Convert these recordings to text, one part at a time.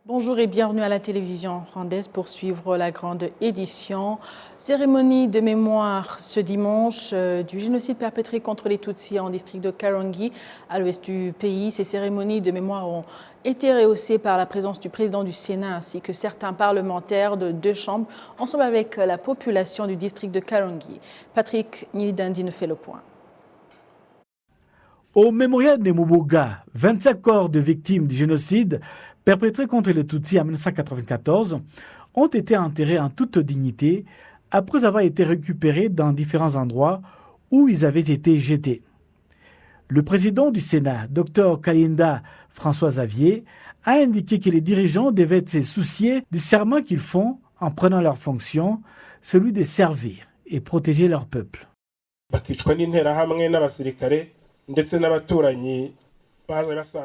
Bonjour et bienvenue à la télévision rwandaise pour suivre la grande édition. Cérémonie de mémoire ce dimanche du génocide perpétré contre les Tutsis en district de Karongi à l'ouest du pays. Ces cérémonies de mémoire ont été rehaussées par la présence du président du Sénat ainsi que certains parlementaires de deux chambres ensemble avec la population du district de Karongi. Patrick Nilidandi nous fait le point. Au mémorial de Mubuga, 25 corps de victimes du génocide perpétré contre les Tutsis en 1994 ont été enterrés en toute dignité après avoir été récupérés dans différents endroits où ils avaient été jetés. Le président du Sénat, Dr Kalinda François-Xavier, a indiqué que les dirigeants devaient se soucier du serment qu'ils font en prenant leur fonction, celui de servir et protéger leur peuple.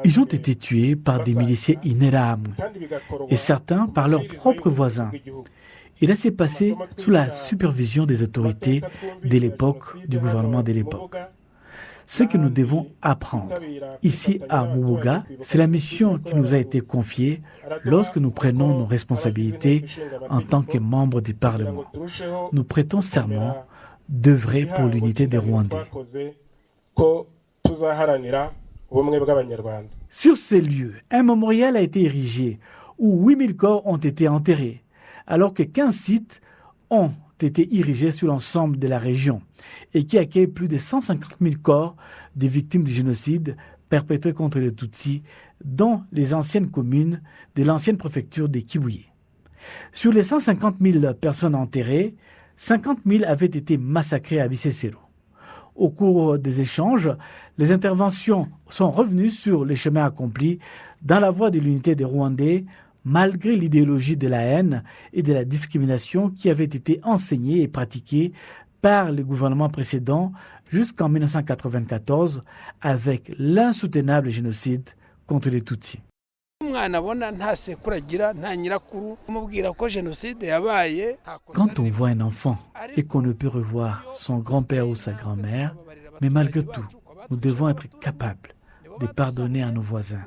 Ils ont été tués par des miliciens Interahamwe et certains par leurs propres voisins. Et là, c'est passé sous la supervision des autorités de l'époque, du gouvernement de l'époque. Ce que nous devons apprendre ici à Mubuga, c'est la mission qui nous a été confiée lorsque nous prenons nos responsabilités en tant que membres du Parlement. Nous prêtons serment d'œuvrer pour l'unité des Rwandais. Sur ces lieux, un mémorial a été érigé où 8000 corps ont été enterrés, alors que 15 sites ont été érigés sur l'ensemble de la région et qui accueillent plus de 150 000 corps des victimes du génocide perpétré contre les Tutsis dans les anciennes communes de l'ancienne préfecture de Kibuye. Sur les 150 000 personnes enterrées, 50 000 avaient été massacrées à Bisesero. Au cours des échanges, les interventions sont revenues sur les chemins accomplis dans la voie de l'unité des Rwandais, malgré l'idéologie de la haine et de la discrimination qui avait été enseignée et pratiquée par les gouvernements précédents jusqu'en 1994 avec l'insoutenable génocide contre les Tutsis. Quand on voit un enfant et qu'on ne peut revoir son grand-père ou sa grand-mère, mais malgré tout, nous devons être capables de pardonner à nos voisins.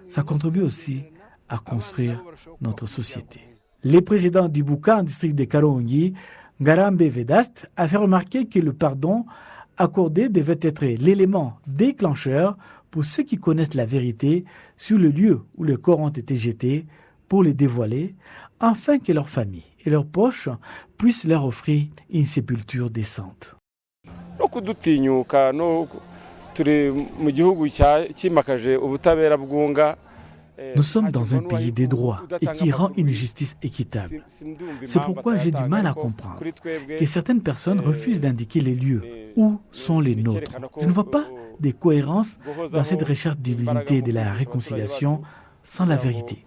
Ça contribue aussi à construire notre société. Le président d'Ibuka en district de Karongi, Ngarambe Vedast, a fait remarquer que le pardon accordé devait être l'élément déclencheur pour ceux qui connaissent la vérité sur le lieu où les corps ont été jetés pour les dévoiler, afin que leurs familles et leurs proches puissent leur offrir une sépulture décente. Nous sommes dans un pays des droits et qui rend une justice équitable. C'est pourquoi j'ai du mal à comprendre que certaines personnes refusent d'indiquer les lieux où sont les nôtres. Je ne vois pas de cohérence dans cette recherche de l'unité et de la réconciliation sans la vérité.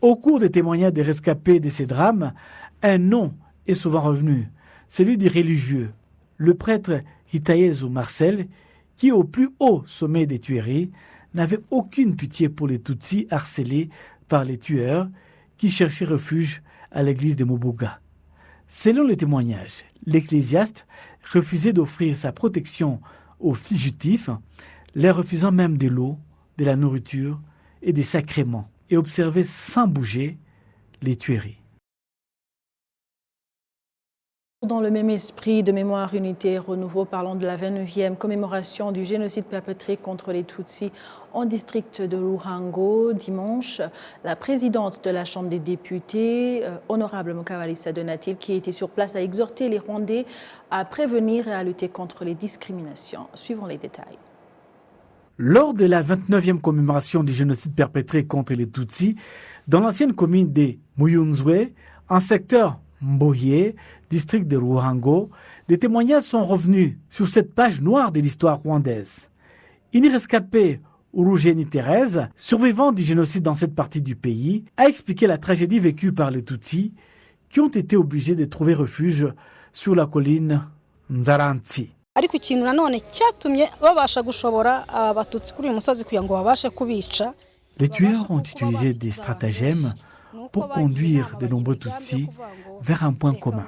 Au cours des témoignages des rescapés de ces drames, un nom est souvent revenu, celui des religieux, le prêtre Hitayezu Marcel, qui au plus haut sommet des tueries, n'avait aucune pitié pour les Tutsis harcelés par les tueurs qui cherchaient refuge à l'église de Mubuga. Selon les témoignages, l'ecclésiaste refusait d'offrir sa protection aux fugitifs, leur refusant même de l'eau, de la nourriture et des sacrements, et observait sans bouger les tueries. Dans le même esprit de mémoire, unité et renouveau, parlons de la 29e commémoration du génocide perpétré contre les Tutsis en district de Ruhango. Dimanche, la présidente de la Chambre des députés, honorable Mukabalisa Donatille, qui était sur place, a exhorté les Rwandais à prévenir et à lutter contre les discriminations. Suivons les détails. Lors de la 29e commémoration du génocide perpétré contre les Tutsis, dans l'ancienne commune de Muyunzwe, en secteur Mboye, district de Ruhango, des témoignages sont revenus sur cette page noire de l'histoire rwandaise. Une rescapée, Urugeni Thérèse, survivante du génocide dans cette partie du pays, a expliqué la tragédie vécue par les Tutsis qui ont été obligés de trouver refuge sur la colline Nzaranzi. Les tueurs ont utilisé des stratagèmes pour conduire de nombreux Tutsis vers un point commun,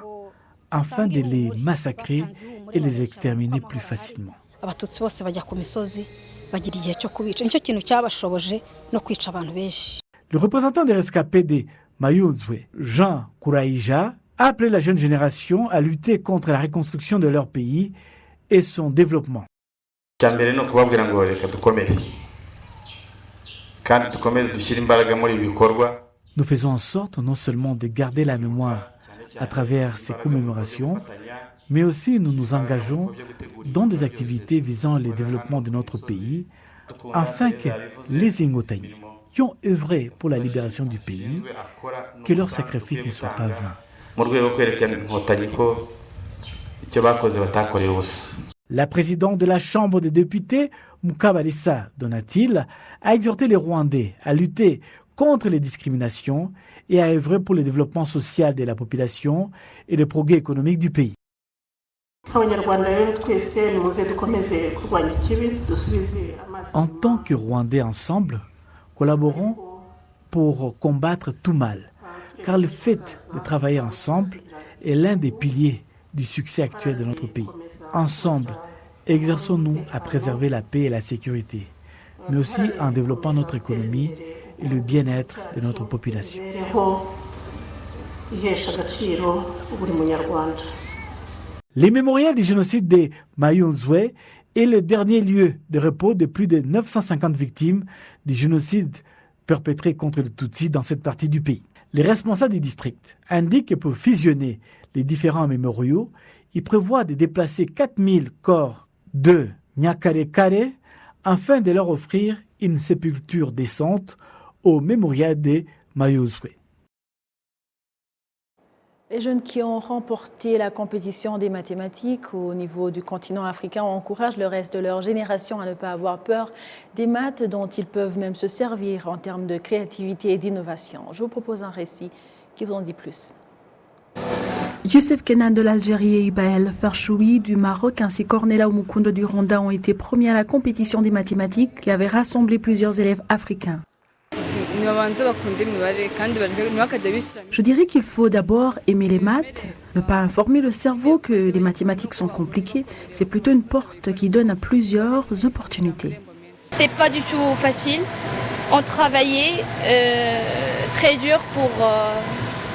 afin de les massacrer et les exterminer plus facilement. abatutsi bose bajya ku misozi bagira igihe cyo kubica nicyo kintu cyabashoboje no kwica abantu benshi. Le représentant des rescapés de Mayunzwe, Jean Kouraïja, a appelé la jeune génération à lutter contre la reconstruction de leur pays et son développement. Nous faisons en sorte non seulement de garder la mémoire à travers ces commémorations, mais aussi nous nous engageons dans des activités visant le développement de notre pays, afin que les Ingotagni qui ont œuvré pour la libération du pays, que leur sacrifice ne soit pas vain. La présidente de la Chambre des députés, Mukabalisa Donatil, a exhorté les Rwandais à lutter contre les discriminations et à œuvrer pour le développement social de la population et le progrès économique du pays. En tant que Rwandais ensemble, collaborons pour combattre tout mal, car le fait de travailler ensemble est l'un des piliers du succès actuel de notre pays. Ensemble, exerçons-nous à préserver la paix et la sécurité, mais aussi en développant notre économie et le bien-être de notre population. Les mémorials du génocide des Mayunzwe est le dernier lieu de repos de plus de 950 victimes du génocide perpétré contre les Tutsis dans cette partie du pays. Les responsables du district indiquent que pour fusionner les différents mémoriaux, ils prévoient de déplacer 4000 corps de Nyakare afin de leur offrir une sépulture décente au mémorial des Mayunzwe. Les jeunes qui ont remporté la compétition des mathématiques au niveau du continent africain encouragent le reste de leur génération à ne pas avoir peur des maths dont ils peuvent même se servir en termes de créativité et d'innovation. Je vous propose un récit qui vous en dit plus. Youssef Kenan de l'Algérie et Ibaël Farchoui du Maroc ainsi qu'Ornella Oumukondo du Rwanda ont été premiers à la compétition des mathématiques qui avait rassemblé plusieurs élèves africains. Je dirais qu'il faut d'abord aimer les maths, ne pas informer le cerveau que les mathématiques sont compliquées. C'est plutôt une porte qui donne à plusieurs opportunités. C'était pas du tout facile. On travaillait très dur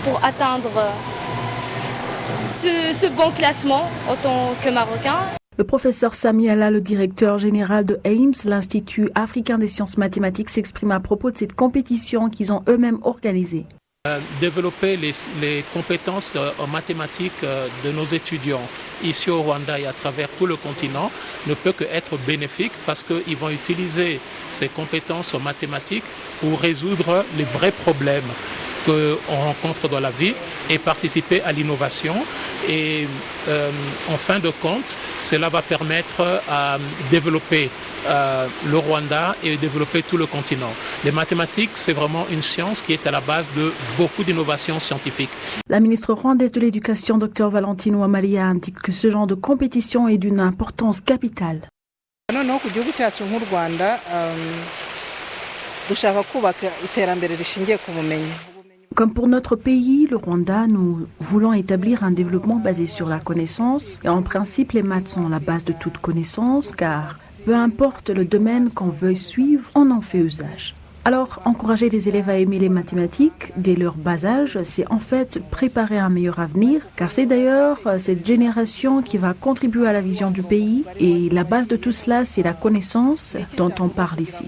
pour atteindre ce bon classement en tant que Marocain. Le professeur Sami Allah, le directeur général de AIMS, l'Institut africain des sciences mathématiques, s'exprime à propos de cette compétition qu'ils ont eux-mêmes organisée. Développer les compétences en mathématiques de nos étudiants ici au Rwanda et à travers tout le continent ne peut qu'être bénéfique parce qu'ils vont utiliser ces compétences en mathématiques pour résoudre les vrais problèmes qu'on rencontre dans la vie et participer à l'innovation. Et en fin de compte, cela va permettre à développer le Rwanda et développer tout le continent. Les mathématiques, c'est vraiment une science qui est à la base de beaucoup d'innovations scientifiques. La ministre rwandaise de l'Éducation, Dr Valentine Uwamariya, indique que ce genre de compétition est d'une importance capitale. Comme pour notre pays, le Rwanda, nous voulons établir un développement basé sur la connaissance. Et en principe, les maths sont la base de toute connaissance, car peu importe le domaine qu'on veuille suivre, on en fait usage. Alors, encourager les élèves à aimer les mathématiques dès leur bas âge, c'est en fait préparer un meilleur avenir, car c'est d'ailleurs cette génération qui va contribuer à la vision du pays. Et la base de tout cela, c'est la connaissance dont on parle ici.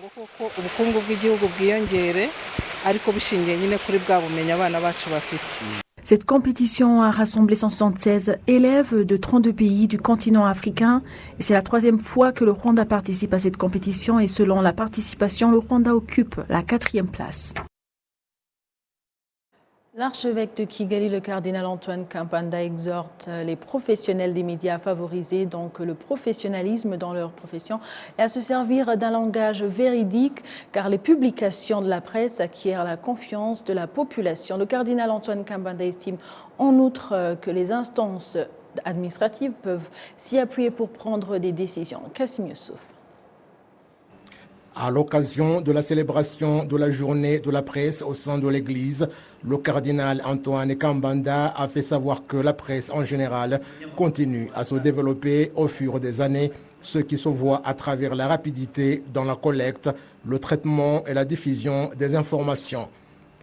Cette compétition a rassemblé 176 élèves de 32 pays du continent africain et c'est la troisième fois que le Rwanda participe à cette compétition et selon la participation, le Rwanda occupe la 4e place. L'archevêque de Kigali, le cardinal Antoine Kambanda, exhorte les professionnels des médias à favoriser donc le professionnalisme dans leur profession et à se servir d'un langage véridique car les publications de la presse acquièrent la confiance de la population. Le cardinal Antoine Kambanda estime en outre que les instances administratives peuvent s'y appuyer pour prendre des décisions. Kassim Youssouf. À l'occasion de la célébration de la journée de la presse au sein de l'Église, le cardinal Antoine Kambanda a fait savoir que la presse en général continue à se développer au fur des années ce qui se voit à travers la rapidité dans la collecte, le traitement et la diffusion des informations.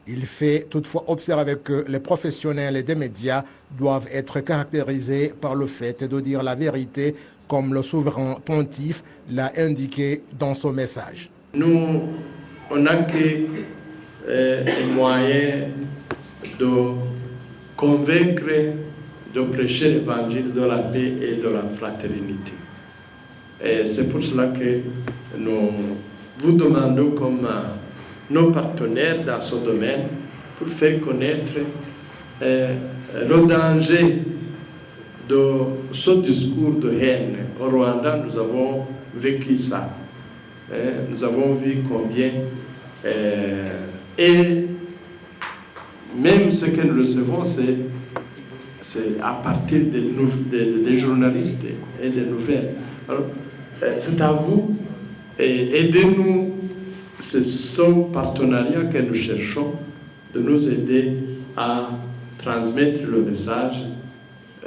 Il fait toutefois observer que les professionnels des médias doivent être caractérisés par le fait de dire la vérité, comme le souverain pontife l'a indiqué dans son message. Nous, on n'a que les moyens de convaincre, de prêcher l'évangile de la paix et de la fraternité. Et c'est pour cela que nous vous demandons comme nos partenaires dans ce domaine pour faire connaître le danger de ce discours de haine. Au Rwanda, nous avons vécu ça. Nous avons vu combien. Et même ce que nous recevons, c'est à partir des journalistes et des nouvelles. Alors, c'est à vous. Et aidez-nous. C'est ce partenariat que nous cherchons, de nous aider à transmettre le message.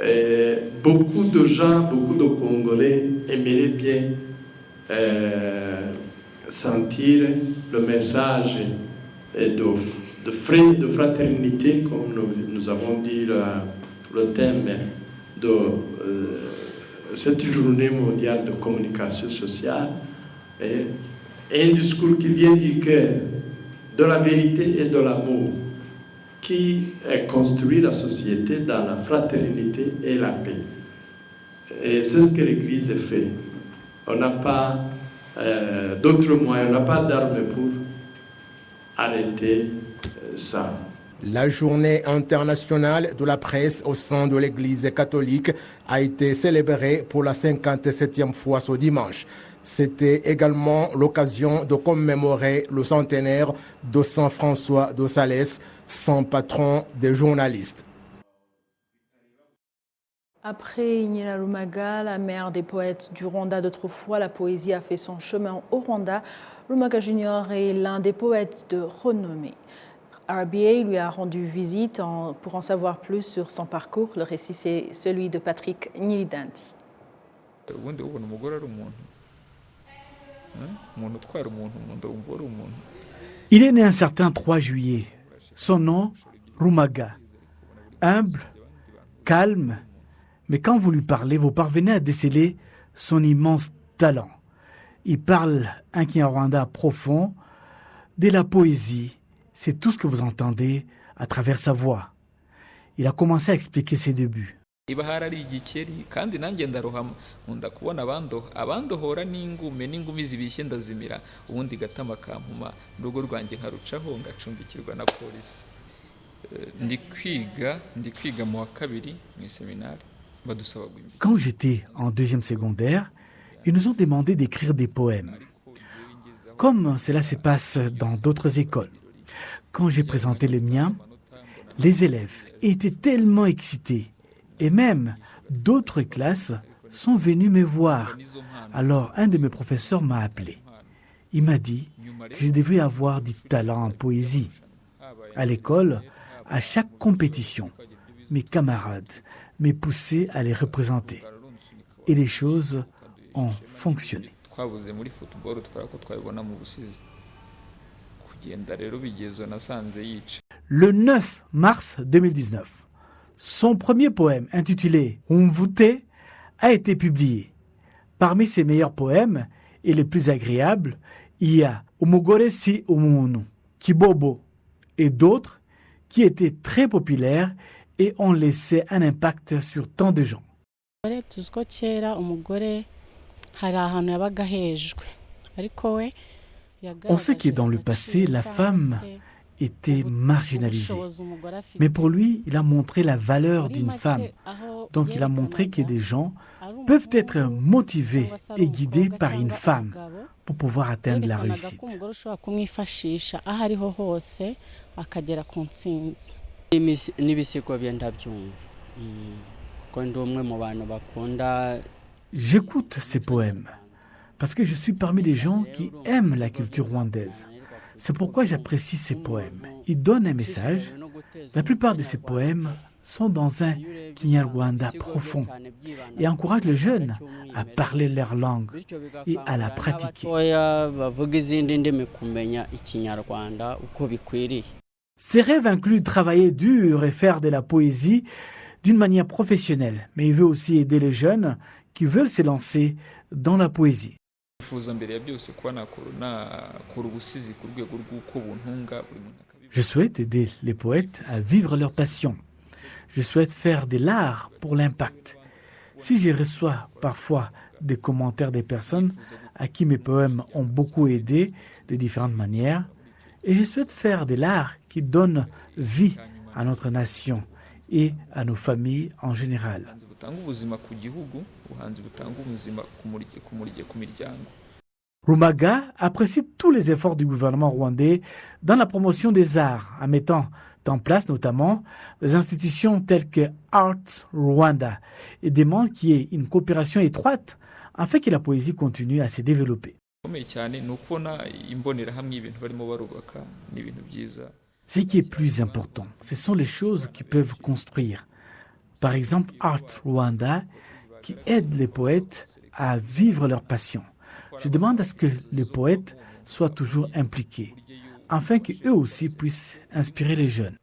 Et beaucoup de gens, beaucoup de Congolais aimeraient bien sentir le message de fraternité, comme nous avons dit le thème de cette journée mondiale de communication sociale. Et un discours qui vient du cœur, de la vérité et de l'amour, qui construit la société dans la fraternité et la paix. Et c'est ce que l'Église fait. On n'a pas d'autres moyens, on n'a pas d'armes pour arrêter ça. La journée internationale de la presse au sein de l'Église catholique a été célébrée pour la 57e fois ce dimanche. C'était également l'occasion de commémorer le centenaire de Saint François de Sales, saint patron des journalistes. Après Ignela Lumaga, la mère des poètes du Rwanda d'autrefois, la poésie a fait son chemin au Rwanda. Lumaga Junior est l'un des poètes de renommée. RBA lui a rendu visite pour en savoir plus sur son parcours. Le récit, c'est celui de Patrick Nyilidandi. Il est né un certain 3 juillet. Son nom, Rumaga. Humble, calme, mais quand vous lui parlez, vous parvenez à déceler son immense talent. Il parle un Kinyarwanda profond, de la poésie. C'est tout ce que vous entendez à travers sa voix. Il a commencé à expliquer ses débuts. iba harari igikeri kandi nanjye ndarohama nkunda kubona abandohora n'ingumi zibishye ndazimira ubundi gatama kampuma n'urugo rwanjye nkarucaho ngacumbikirwa na polisi ndi kwiga mu wa kabiri mu séminaire badusaba gwimbi. Quand j'étais en 2e secondaire, ils nous ont demandé d'écrire des poèmes. Comme cela se passe dans d'autres écoles. Quand j'ai présenté les miens, les élèves étaient tellement excités. Et même d'autres classes sont venues me voir. Alors un de mes professeurs m'a appelé. Il m'a dit que je devais avoir du talent en poésie. À l'école, à chaque compétition, mes camarades me poussaient à les représenter. Et les choses ont fonctionné. Le 9 mars 2019, son premier poème intitulé Umvute a été publié. Parmi ses meilleurs poèmes et les plus agréables, il y a Umugore si umuntu, Kibobo et d'autres qui étaient très populaires et ont laissé un impact sur tant de gens. On sait que dans le passé, la femme était marginalisée. Mais pour lui, il a montré la valeur d'une femme. Donc il a montré que des gens peuvent être motivés et guidés par une femme pour pouvoir atteindre la réussite. J'écoute ces poèmes parce que je suis parmi les gens qui aiment la culture rwandaise. C'est pourquoi j'apprécie ces poèmes. Ils donnent un message. La plupart de ces poèmes sont dans un Kinyarwanda profond et encouragent les jeunes à parler leur langue et à la pratiquer. Ses rêves incluent travailler dur et faire de la poésie d'une manière professionnelle, mais il veut aussi aider les jeunes qui veulent se lancer dans la poésie. Je souhaite aider les poètes à vivre leur passion. Je souhaite faire de l'art pour l'impact. Si je reçois parfois des commentaires des personnes à qui mes poèmes ont beaucoup aidé de différentes manières, et je souhaite faire de l'art qui donne vie à notre nation et à nos familles en général. Rumaga apprécie tous les efforts du gouvernement rwandais dans la promotion des arts, en mettant en place notamment des institutions telles que Art Rwanda et demande qu'il y ait une coopération étroite afin que la poésie continue à se développer. Ce qui est plus important, ce sont les choses qui peuvent construire. Par exemple, Art Rwanda, qui aide les poètes à vivre leur passion. Je demande à ce que les poètes soient toujours impliqués, afin qu'eux aussi puissent inspirer les jeunes.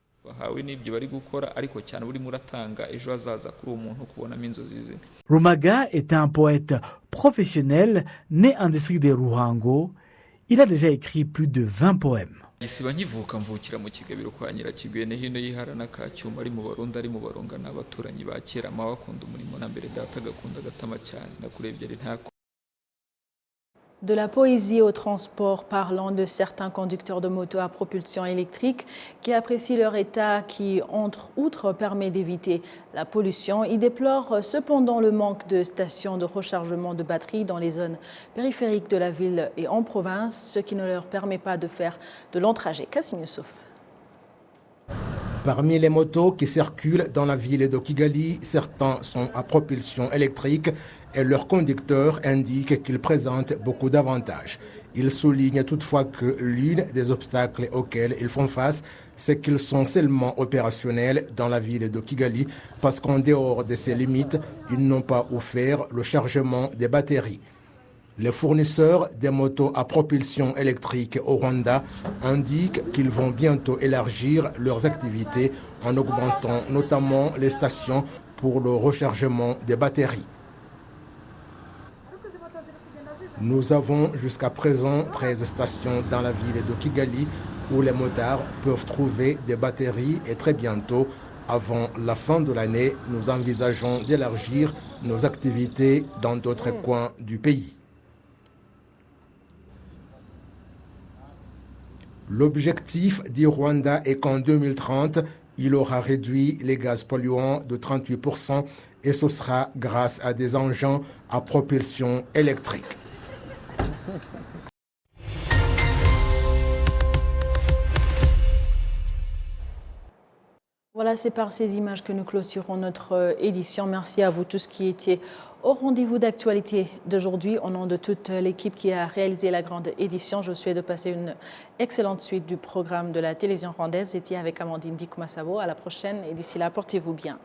Rumaga est un poète professionnel né en district de Ruhango. Il a déjà écrit plus de 20 poèmes. Isiba nkivuka mvukira mu Kigabiro kwa Nyirakigwene hino y'ihara n'akacyuma ari mu Barundi ari mu Baronga n'abaturanyi ba kera ma bakunda umurimo na mbere data gakunda gatama cyane nakurebye ari ntako. De la poésie au transport, parlant de certains conducteurs de moto à propulsion électrique qui apprécient leur état qui, entre autres, permet d'éviter la pollution. Ils déplorent cependant le manque de stations de rechargement de batteries dans les zones périphériques de la ville et en province, ce qui ne leur permet pas de faire de longs trajets. Kassim Youssouf. Parmi les motos qui circulent dans la ville de Kigali, certains sont à propulsion électrique et leurs conducteurs indiquent qu'ils présentent beaucoup d'avantages. Ils soulignent toutefois que l'un des obstacles auxquels ils font face, c'est qu'ils sont seulement opérationnels dans la ville de Kigali parce qu'en dehors de ces limites, ils n'ont pas offert le chargement des batteries. Les fournisseurs des motos à propulsion électrique au Rwanda indiquent qu'ils vont bientôt élargir leurs activités en augmentant notamment les stations pour le rechargement des batteries. Nous avons jusqu'à présent 13 stations dans la ville de Kigali où les motards peuvent trouver des batteries et très bientôt, avant la fin de l'année, nous envisageons d'élargir nos activités dans d'autres coins du pays. L'objectif du Rwanda est qu'en 2030, il aura réduit les gaz polluants de 38% et ce sera grâce à des engins à propulsion électrique. Voilà, c'est par ces images que nous clôturons notre édition. Merci à vous tous qui étiez au rendez-vous d'actualité d'aujourd'hui. Au nom de toute l'équipe qui a réalisé la grande édition, je vous souhaite de passer une excellente suite du programme de la télévision rwandaise. J'étais avec Amandine Dikomasabo. À la prochaine et d'ici là, portez-vous bien.